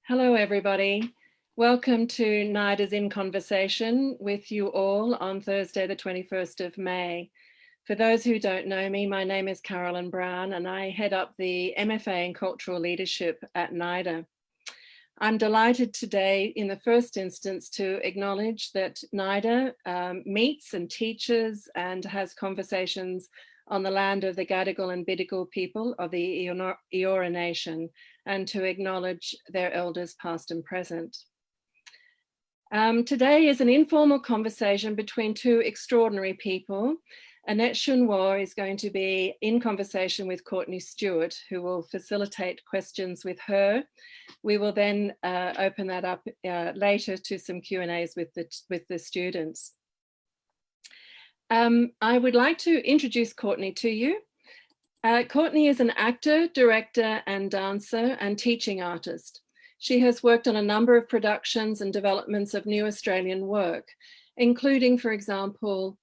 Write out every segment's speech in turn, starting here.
Hello, everybody. Welcome to NIDA's In Conversation with you all on Thursday, the 21st of May. For those who don't know me, my name is Carolyn Brown and I head up the MFA in Cultural Leadership at NIDA. I'm delighted today in the first instance to acknowledge that NIDA meets and teaches and has conversations on the land of the Gadigal and Bidigal people of the Eora Nation, and to acknowledge their elders past and present. Today is an informal conversation between two extraordinary people. Annette Shun is going to be in conversation with Courtney Stewart, who will facilitate questions with her. We will then open that up later to some Q&As with the students. I would like to introduce Courtney to you. Courtney is an actor, director, and dancer and teaching artist. She has worked on a number of productions and developments of new Australian work, including, for example,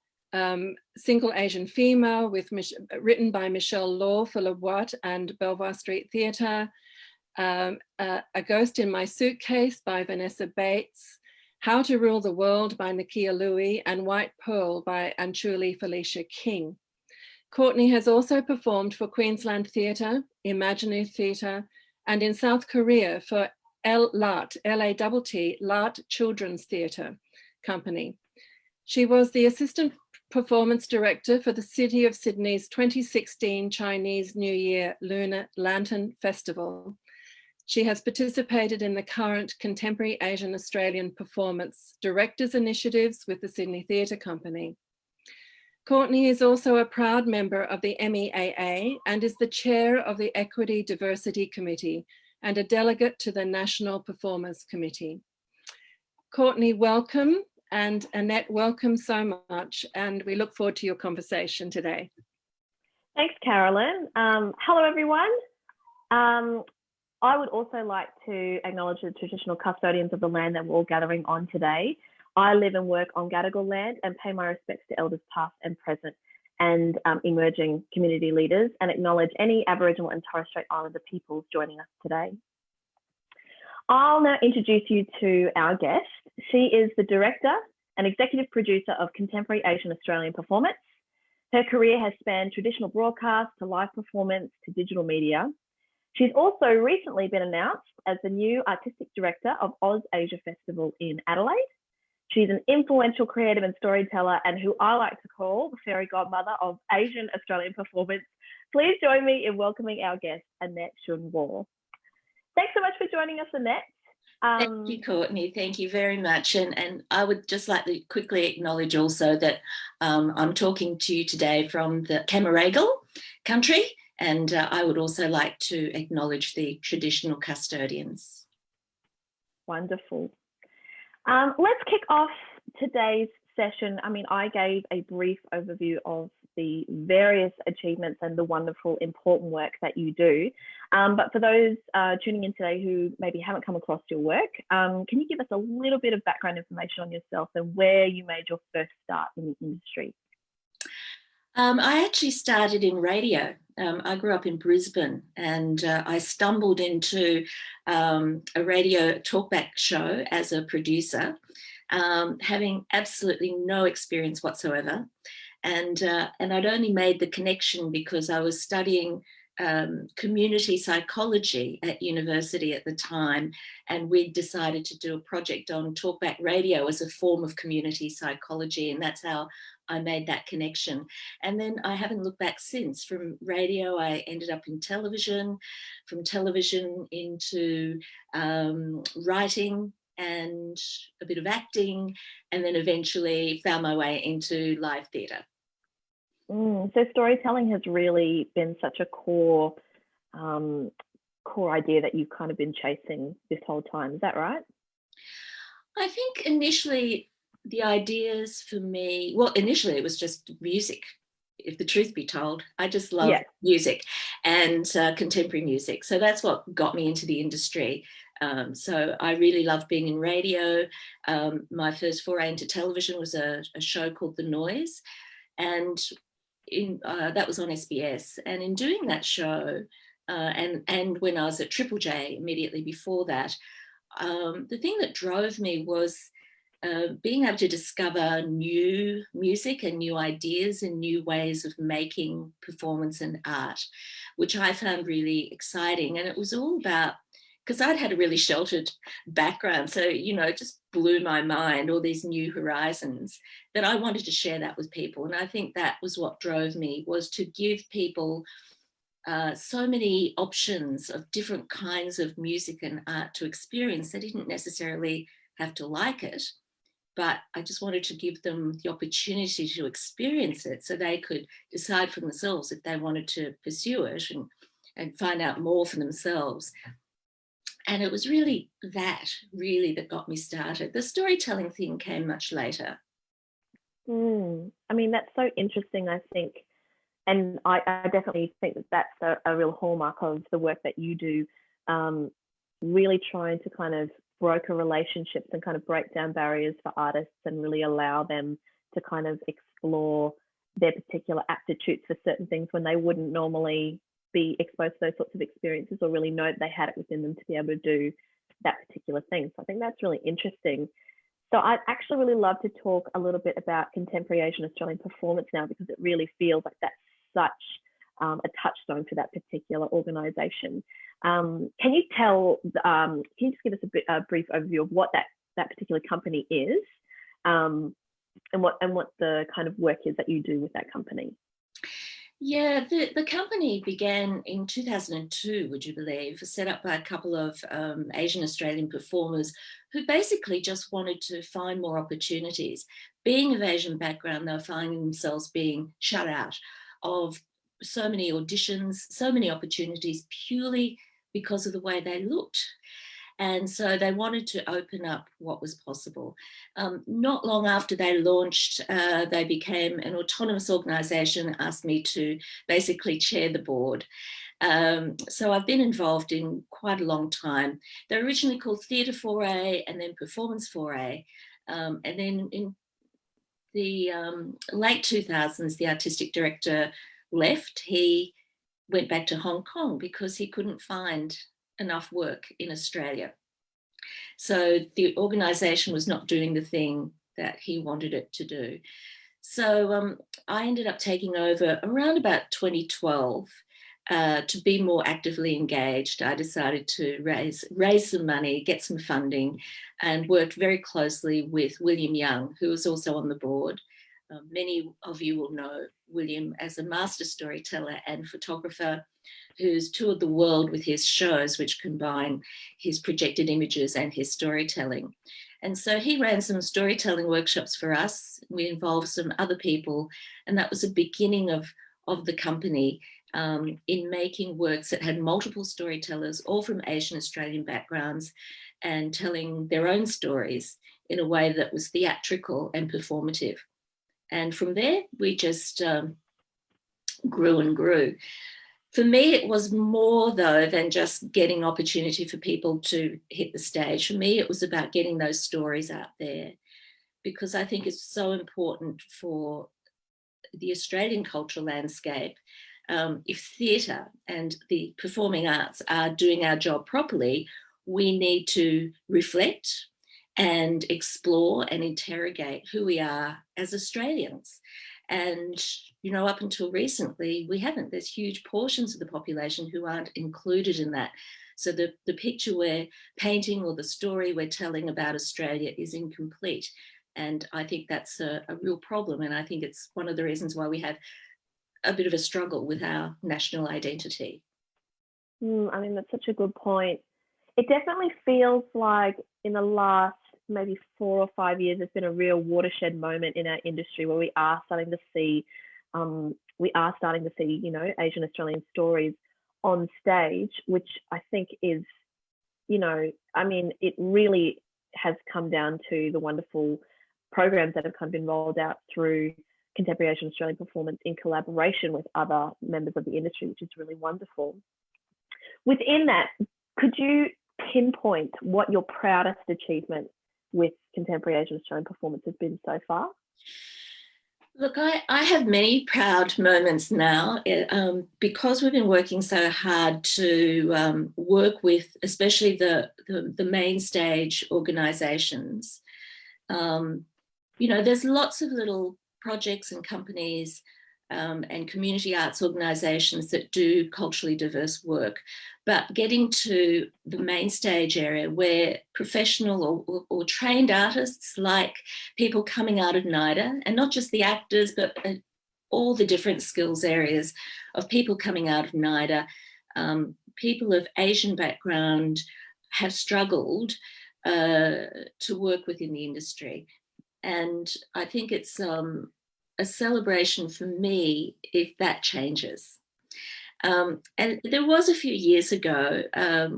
Single Asian Female, written by Michelle Law for Le Boite and Belvoir Street Theatre, A Ghost in My Suitcase by Vanessa Bates, How to Rule the World by Nakia Louie, and White Pearl by Anchuli Felicia King. Courtney has also performed for Queensland Theatre, Imaginary Theatre, and in South Korea for LAT, L-A-T-T, LAT Children's Theatre Company. She was the Assistant Performance Director for the City of Sydney's 2016 Chinese New Year Lunar Lantern Festival. She has participated in the current Contemporary Asian Australian Performance Directors Initiatives with the Sydney Theatre Company. Courtney is also a proud member of the MEAA and is the chair of the Equity Diversity Committee and a delegate to the National Performers Committee. Courtney, welcome, and Annette, welcome so much, and we look forward to your conversation today. Thanks, Carolyn. Hello, everyone. I would also like to acknowledge the traditional custodians of the land that we're all gathering on today. I live and work on Gadigal land and pay my respects to elders past and present and emerging community leaders, and acknowledge any Aboriginal and Torres Strait Islander peoples joining us today. I'll now introduce you to our guest. She is the director and executive producer of Contemporary Asian Australian Performance. Her career has spanned traditional broadcast to live performance to digital media. She's also recently been announced as the new artistic director of Oz Asia Festival in Adelaide. She's an influential creative and storyteller, and who I like to call the fairy godmother of Asian Australian performance. Please join me in welcoming our guest, Annette Shun. Thanks so much for joining us, Annette. Thank you, Courtney. Thank you very much. And I would just like to quickly acknowledge also that I'm talking to you today from the Camaragal country, and I would also like to acknowledge the traditional custodians. Wonderful. Let's kick off today's session. I mean, I gave a brief overview of the various achievements and the wonderful, important work that you do. But for those tuning in today who maybe haven't come across your work, can you give us a little bit of background information on yourself and where you made your first start in the industry? I actually started in radio. I grew up in Brisbane, and I stumbled into a radio talkback show as a producer, having absolutely no experience whatsoever. And I'd only made the connection because I was studying community psychology at university at the time, and we'd decided to do a project on talkback radio as a form of community psychology, and that's how I made that connection. And then I haven't looked back since. From radio, I ended up in television, from television into writing and a bit of acting, and then eventually found my way into live theatre. So storytelling has really been such a core idea that you've kind of been chasing this whole time. Is that right? I think initially the ideas for me, well, initially it was just music, if the truth be told. I just love music and contemporary music. So that's what got me into the industry. So I really loved being in radio. My first foray into television was a show called The Noise, and that was on SBS. And in doing that show, and when I was at Triple J immediately before that, the thing that drove me was being able to discover new music and new ideas and new ways of making performance and art, which I found really exciting. And it was all about, because I'd had a really sheltered background, so, you know, it just blew my mind, all these new horizons, that I wanted to share that with people. And I think that was what drove me, was to give people so many options of different kinds of music and art to experience. They didn't necessarily have to like it, but I just wanted to give them the opportunity to experience it so they could decide for themselves if they wanted to pursue it and find out more for themselves. And it was really that got me started. The storytelling thing came much later. I mean, that's so interesting, I think. And I definitely think that that's a real hallmark of the work that you do, really trying to kind of broker relationships and kind of break down barriers for artists and really allow them to kind of explore their particular aptitudes for certain things when they wouldn't normally be exposed to those sorts of experiences or really know that they had it within them to be able to do that particular thing. So I think that's really interesting. So I'd actually really love to talk a little bit about contemporary Asian Australian performance now, because it really feels like that's such a touchstone for that particular organisation. Can you just give us a brief overview of what that particular company is, and what the kind of work is that you do with that company? Yeah, the company began in 2002, would you believe, set up by a couple of Asian Australian performers who basically just wanted to find more opportunities. Being of Asian background, they were finding themselves being shut out of so many auditions, so many opportunities, purely because of the way they looked. And so they wanted to open up what was possible. Not long after they launched, they became an autonomous organisation, asked me to basically chair the board. So I've been involved in quite a long time. They're originally called Theatre 4A and then Performance 4A. And then in the late 2000s, the artistic director left. He went back to Hong Kong because he couldn't find enough work in Australia. So the organisation was not doing the thing that he wanted it to do. So I ended up taking over around about 2012 to be more actively engaged. I decided to raise some money, get some funding, and worked very closely with William Young, who was also on the board. Many of you will know William as a master storyteller and photographer who's toured the world with his shows, which combine his projected images and his storytelling. And so he ran some storytelling workshops for us. We involved some other people, and that was the beginning of the company in making works that had multiple storytellers, all from Asian Australian backgrounds, and telling their own stories in a way that was theatrical and performative. And from there, we just grew and grew. For me, it was more, though, than just getting opportunity for people to hit the stage. For me, it was about getting those stories out there, because I think it's so important for the Australian cultural landscape. If theatre and the performing arts are doing our job properly, we need to reflect and explore and interrogate who we are as Australians. And, you know, up until recently, we haven't. There's huge portions of the population who aren't included in that. So the picture we're painting or the story we're telling about Australia is incomplete. And I think that's a real problem. And I think it's one of the reasons why we have a bit of a struggle with our national identity. I mean, that's such a good point. It definitely feels like in the last maybe 4 or 5 years, there's been a real watershed moment in our industry where we are starting to see, you know, Asian Australian stories on stage, which I think is, you know, I mean, it really has come down to the wonderful programs that have kind of been rolled out through Contemporary Asian Australian Performance in collaboration with other members of the industry, which is really wonderful. Within that, could you pinpoint what your proudest achievement with Contemporary Asian Australian Performance has been so far? Look, I have many proud moments now because we've been working so hard to work with, especially the main stage organisations. There's lots of little projects and companies and community arts organisations that do culturally diverse work, but getting to the main stage area where professional or trained artists, like people coming out of NIDA, and not just the actors, but all the different skills areas of people coming out of NIDA, people of Asian background have struggled to work within the industry. And I think it's a celebration for me if that changes. And there was a few years ago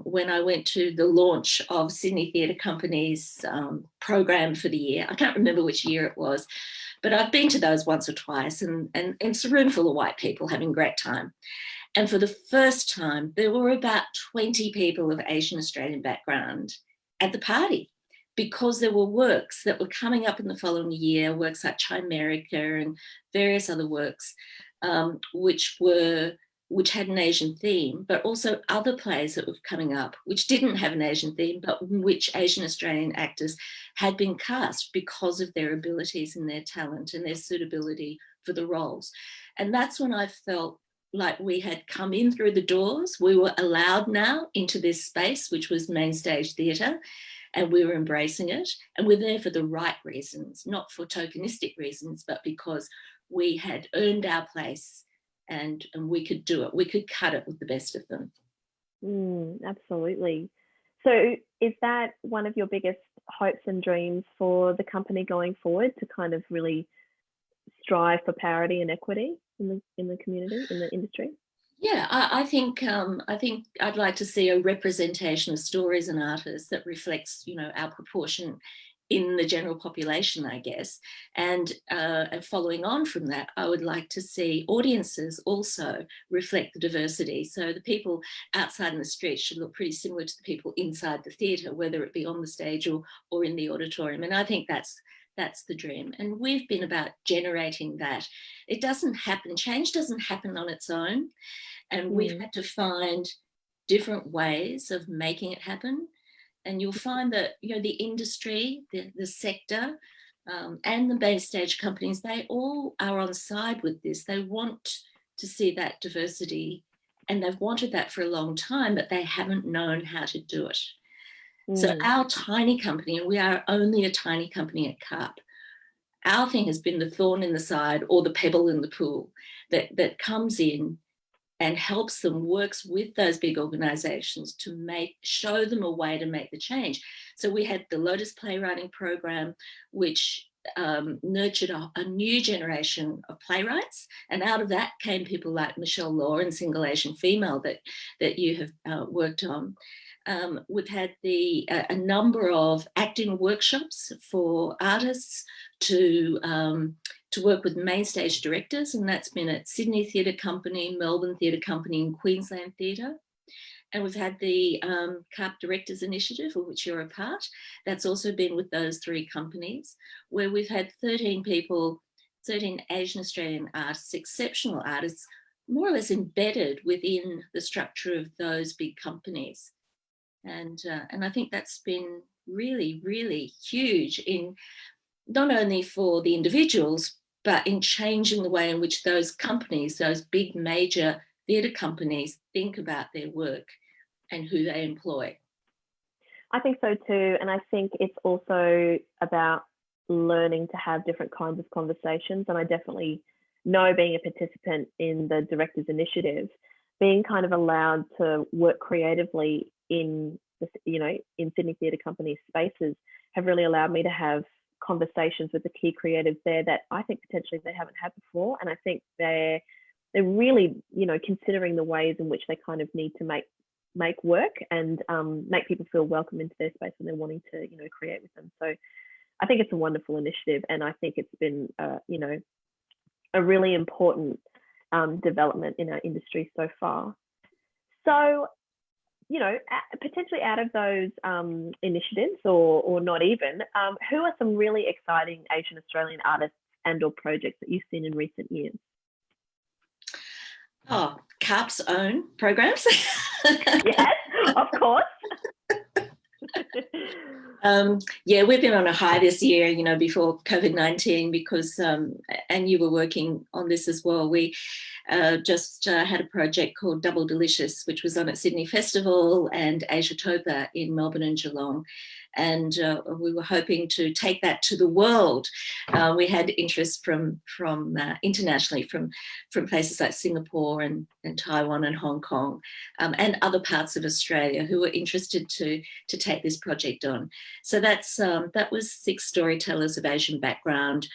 when I went to the launch of Sydney Theatre Company's program for the year. I can't remember which year it was, but I've been to those once or twice, and it's a room full of white people having a great time. And for the first time, there were about 20 people of Asian Australian background at the party, because there were works that were coming up in the following year, works like Chimerica and various other works, which had an Asian theme, but also other plays that were coming up which didn't have an Asian theme, but in which Asian Australian actors had been cast because of their abilities and their talent and their suitability for the roles. And that's when I felt like we had come in through the doors. We were allowed now into this space, which was main stage theatre, and we were embracing it. And we're there for the right reasons, not for tokenistic reasons, but because we had earned our place and we could do it. We could cut it with the best of them. Absolutely. So is that one of your biggest hopes and dreams for the company going forward, to kind of really strive for parity and equity in the community, in the industry? Yeah, I think I'd like to see a representation of stories and artists that reflects, our proportion in the general population, I guess. And following on from that, I would like to see audiences also reflect the diversity. So the people outside in the street should look pretty similar to the people inside the theatre, whether it be on the stage or in the auditorium. And I think that's the dream. And we've been about generating that. It doesn't happen, change doesn't happen on its own. And we've had to find different ways of making it happen. And you'll find that, the industry, the sector, and the main stage companies, they all are on side with this. They want to see that diversity, and they've wanted that for a long time, but they haven't known how to do it. So our tiny company, and we are only a tiny company at CUP, our thing has been the thorn in the side or the pebble in the pool that comes in and helps them, works with those big organisations to show them a way to make the change. So we had the Lotus Playwriting Program, which nurtured a new generation of playwrights, and out of that came people like Michelle Law and Single Asian Female that you have worked on. We've had a number of acting workshops for artists to work with main stage directors, and that's been at Sydney Theatre Company, Melbourne Theatre Company, and Queensland Theatre. And we've had the CUP Directors Initiative, of which you're a part. That's also been with those three companies, where we've had 13 people, 13 Asian Australian artists, exceptional artists, more or less embedded within the structure of those big companies. And I think that's been really, really huge in not only for the individuals, but in changing the way in which those companies, those big major theatre companies, think about their work and who they employ. I think so too. And I think it's also about learning to have different kinds of conversations. And I definitely know, being a participant in the Directors Initiative, being kind of allowed to work creatively in Sydney Theatre Company spaces have really allowed me to have conversations with the key creatives there that I think potentially they haven't had before. And I think they're really, considering the ways in which they kind of need to make work and make people feel welcome into their space when they're wanting to, create with them. So I think it's a wonderful initiative, and I think it's been, a really important development in our industry so far. So, potentially out of those initiatives, or not even, who are some really exciting Asian Australian artists and or projects that you've seen in recent years? Oh, CARP's own programs. Yes, of course. Yeah, we've been on a high this year, you know, before COVID-19, because, and you were working on this as well. We just had a project called Double Delicious, which was on at Sydney Festival and Asiatopa in Melbourne and Geelong. And we were hoping to take that to the world. We had interest from internationally, from places like Singapore and Taiwan and Hong Kong, and other parts of Australia who were interested to take this project on. So that was 6 storytellers of Asian background,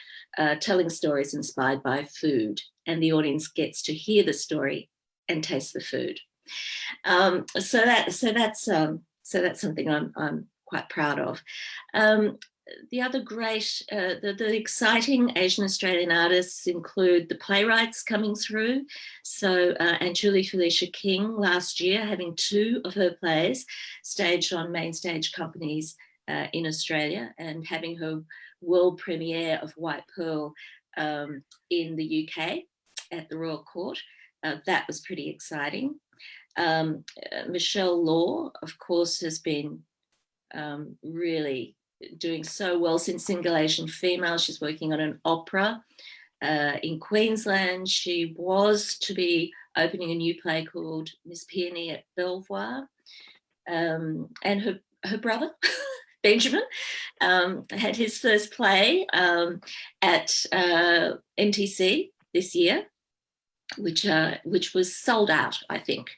telling stories inspired by food, and the audience gets to hear the story and taste the food. So that's something I'm quite proud of. The other great, the exciting Asian Australian artists include the playwrights coming through. So, and Julie Felicia King last year having 2 of her plays staged on main stage companies in Australia, and having her world premiere of White Pearl in the UK at the Royal Court. That was pretty exciting. Michelle Law, of course, has been really doing so well since Single Asian Female. She's working on an opera in Queensland. She was to be opening a new play called Miss Peony at Belvoir. And her brother, Benjamin, had his first play at NTC this year, which was sold out, I think,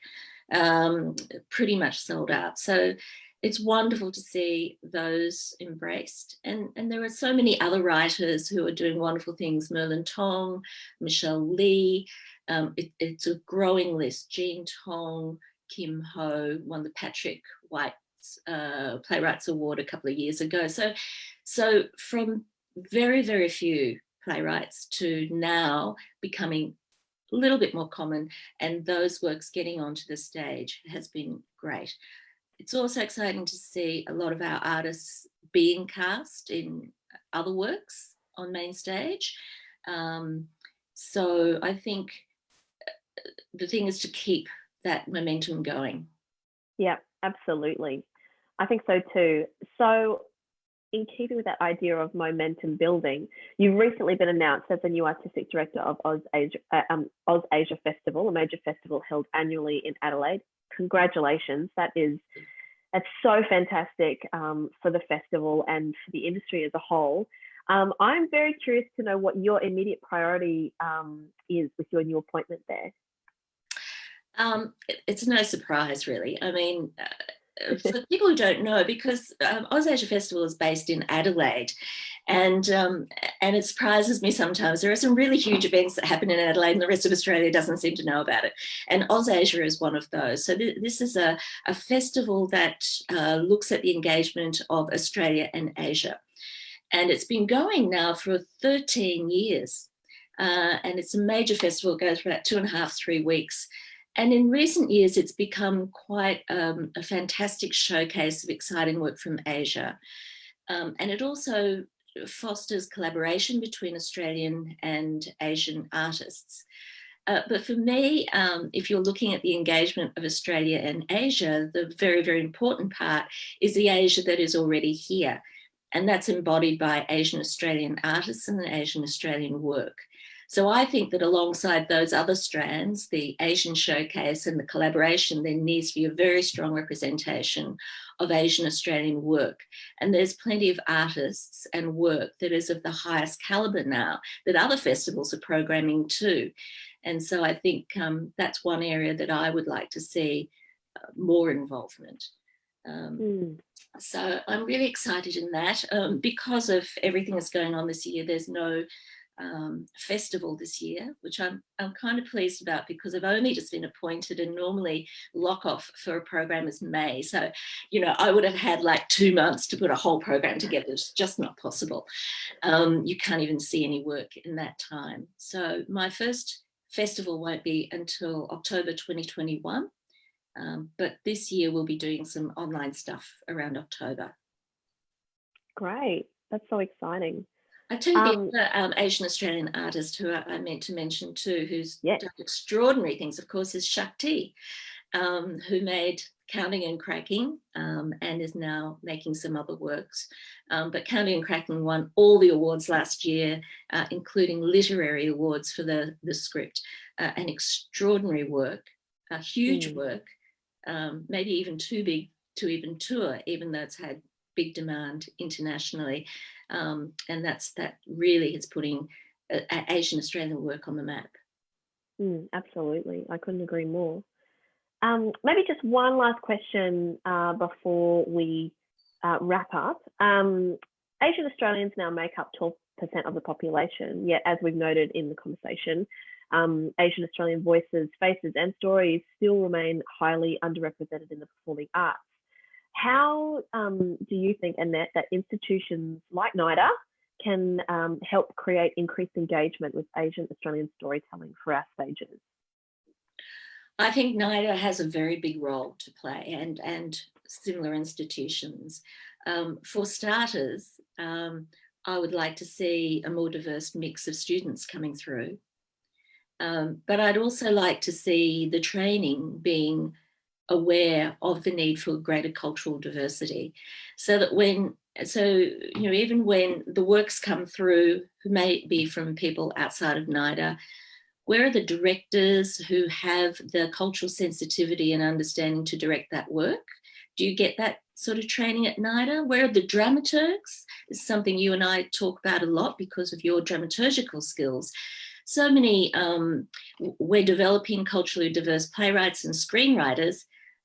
pretty much sold out. So it's wonderful to see those embraced. And there are so many other writers who are doing wonderful things. Merlin Tong, Michelle Lee. It's a growing list. Jean Tong, Kim Ho won the Patrick White Playwrights Award a couple of years ago. So from very, very few playwrights to now becoming a little bit more common, and those works getting onto the stage has been great. It's also exciting to see a lot of our artists being cast in other works on main stage. So I think the thing is to keep that momentum going. Yeah, absolutely. I think so too. So in keeping with that idea of momentum building, you've recently been announced as the new artistic director of Oz Asia Festival, a major festival held annually in Adelaide. Congratulations. That's so fantastic for the festival and for the industry as a whole. I'm very curious to know what your immediate priority is with your new appointment there. It's no surprise, really. I mean, for people who don't know, because Oz Asia Festival is based in Adelaide, and it surprises me sometimes. There are some really huge events that happen in Adelaide and the rest of Australia doesn't seem to know about it. And Oz Asia is one of those. So this is a festival that looks at the engagement of Australia and Asia. And it's been going now for 13 years. And it's a major festival, it goes for about 2.5, 3 weeks. And in recent years, it's become quite a fantastic showcase of exciting work from Asia. And it also fosters collaboration between Australian and Asian artists. But for me, if you're looking at the engagement of Australia and Asia, the very, very important part is the Asia that is already here. And that's embodied by Asian Australian artists and Asian Australian work. So I think that alongside those other strands, the Asian showcase and the collaboration, there needs to be a very strong representation of Asian Australian work. And there's plenty of artists and work that is of the highest caliber now that other festivals are programming too. And so I think that's one area that I would like to see more involvement. So I'm really excited in that. Because of everything that's going on this year, there's no festival this year, which I'm kind of pleased about, because I've only just been appointed, and normally lock off for a program is May. So, you know, I would have had like 2 months to put a whole program together. It's just not possible. You can't even see any work in that time. So my first festival won't be until October 2021. But this year we'll be doing some online stuff around October. Great. That's so exciting. I tell you, the other Asian Australian artist who I meant to mention too, who's done extraordinary things, of course, is Shakti, who made Counting and Cracking and is now making some other works. But Counting and Cracking won all the awards last year, including literary awards for the script. An extraordinary work, a huge work, maybe even too big to even tour, even though it's had big demand internationally. And that really is putting Asian Australian work on the map. Absolutely, I couldn't agree more. Maybe just one last question before we wrap up. Asian Australians now make up 12% of the population, yet as we've noted in the conversation, Asian Australian voices, faces and stories still remain highly underrepresented in the performing arts. How do you think, Annette, that institutions like NIDA can help create increased engagement with Asian Australian storytelling for our stages? I think NIDA has a very big role to play, and similar institutions. For starters, I would like to see a more diverse mix of students coming through. But I'd also like to see the training being aware of the need for greater cultural diversity, so that even when the works come through who may be from people outside of NIDA, where are the directors who have the cultural sensitivity and understanding to direct that work? Do you get that sort of training at NIDA? Where are the dramaturgs? It's something you and I talk about a lot because of your dramaturgical skills. So many, we're developing culturally diverse playwrights and screenwriters,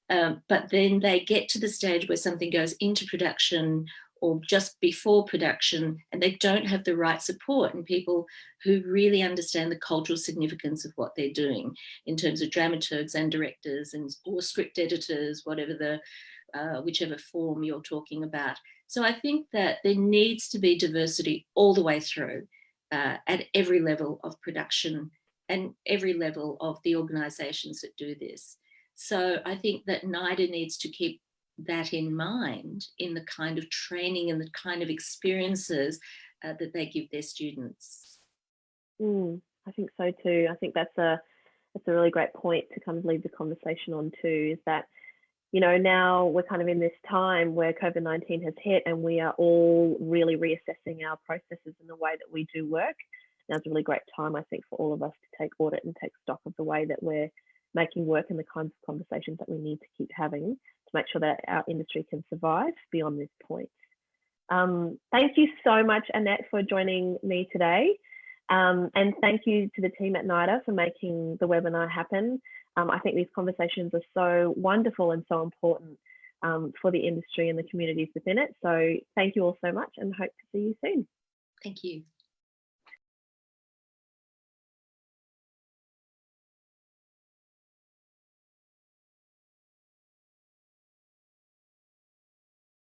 but then they get to the stage where something goes into production or just before production, and they don't have the right support and people who really understand the cultural significance of what they're doing in terms of dramaturgs and directors or script editors, whatever whichever form you're talking about. So I think that there needs to be diversity all the way through at every level of production and every level of the organisations that do this. So I think that NIDA needs to keep that in mind in the kind of training and the kind of experiences that they give their students. I think so too. I think that's a really great point to kind of leave the conversation on too, is that, you know, now we're kind of in this time where COVID-19 has hit and we are all really reassessing our processes and the way that we do work. Now's a really great time, I think, for all of us to take audit and take stock of the way that we're making work and the kinds of conversations that we need to keep having to make sure that our industry can survive beyond this point. Thank you so much, Annette, for joining me today. And thank you to the team at NIDA for making the webinar happen. I think these conversations are so wonderful and so important for the industry and the communities within it. So thank you all so much and hope to see you soon. Thank you.